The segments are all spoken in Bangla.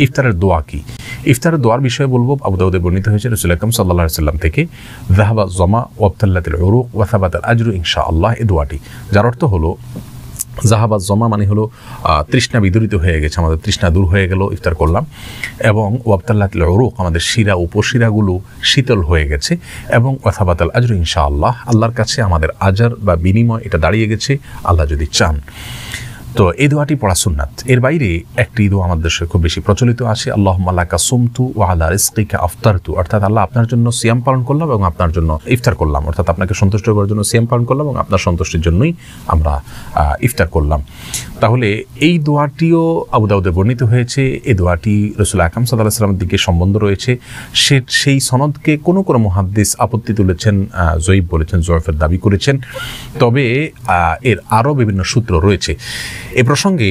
ইফতারের দোয়া কি? ইফতারের দোয়ার বিষয়ে বলবো, আবু দাউদে বর্ণিত হয়েছে রাসূল আকরাম সাল্লাল্লাহু আলাইহি ওয়াসাল্লাম থেকে, যাহাবা যমা ওয়াবতাল্লাতিল উরুক ওয়া সাবাতাল আজরু ইনশাআল্লাহ, এই দোয়াটি, যার অর্থ হলো জাহাবাজ জমা মানে হলো তৃষ্ণা বিদূরিত হয়ে গেছে, আমাদের তৃষ্ণা দূর হয়ে গেল, ইফতার করলাম। এবং ওয়াবতাল্লাতিল উরুক, আমাদের শিরা উপশিরাগুলো শীতল হয়ে গেছে। এবং ওয়াসাবাতাল আজরু ইনশাআল্লাহ, আল্লাহর কাছে আমাদের আজার বা বিনিময় এটা দাঁড়িয়ে গেছে আল্লাহ যদি চান। তো এই দোয়াটি পড়া সুন্নাত। এর বাইরে একটি দোয়া আমাদের দেশে খুব বেশি প্রচলিত আছে, আল্লাহুম্মা লাকা সুমতু ওয়া আলা রিজকিকা আফতারতু, অর্থাৎ আল্লাহ আপনার জন্য সিয়াম পালন করলাম এবং আপনার জন্য ইফতার করলাম, অর্থাৎ আপনাকে সন্তুষ্ট করার জন্য সিয়াম পালন করলাম এবং আপনার সন্তুষ্টির জন্যই আমরা ইফতার করলাম। তাহলে এই দোয়াটিও আবু দাউদে বর্ণিত হয়েছে। এই দোয়াটি রাসূল আকরাম সাল্লাল্লাহু আলাইহি ওয়াসাল্লামের দিকে সম্বন্ধ রয়েছে। সেই সনদকে কোনো কোনো মুহাদ্দিস আপত্তি তুলেছেন, জয়ীফ বলেছেন, জয়ফের দাবি করেছেন। তবে এর আরও বিভিন্ন সূত্র রয়েছে। এ প্রসঙ্গে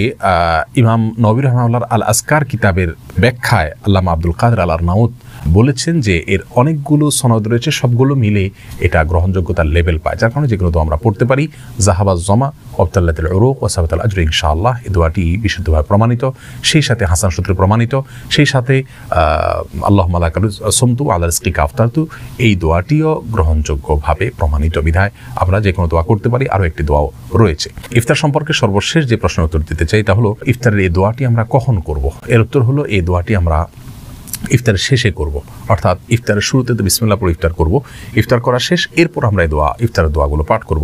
ইমাম নববী রাহিমাহুল্লাহর আল আসকার কিতাবের ব্যাখ্যায় আল্লামা আব্দুল কাদের আল আরনাউত বলেছেন যে এর অনেকগুলো সনদ রয়েছে, সবগুলো মিলে এটা গ্রহণযোগ্যতার লেভেল পায়, যার কারণে যেগুলো তো আমরা পড়তে পারি। জাহাবাজ জমা ওয়াবতাল্লাতিল উরুক ওয়া সাবাতাল আজরু ইনশাআল্লাহ, এই দোয়াটি বিশুদ্ধভাবে প্রমাণিত, সেই সাথে হাসান সূত্রে প্রমাণিত, সেই সাথে আল্লাহুম্মা লাকা সুমতু ওয়া আলা রিজকিকা আফতারতু, এই দোয়াটিও গ্রহণযোগ্যভাবে প্রমাণিত বিধায় আমরা যে কোনো দোয়া করতে পারি। আরও একটি দোয়াও রয়েছে। ইফতার সম্পর্কে সর্বশেষ যে প্রশ্নের উত্তর দিতে চাই তা হলো, ইফতারের এই দোয়াটি আমরা কখন করব? এর উত্তর হলো, এই দোয়াটি আমরা ইফতারের শেষে করব, অর্থাৎ ইফতারের শুরুতে তো বিসমিল্লাহ পড়ে ইফতার করব, ইফতার করা শেষ, এরপর আমরা এই ইফতারের দোয়াগুলো পাঠ করব।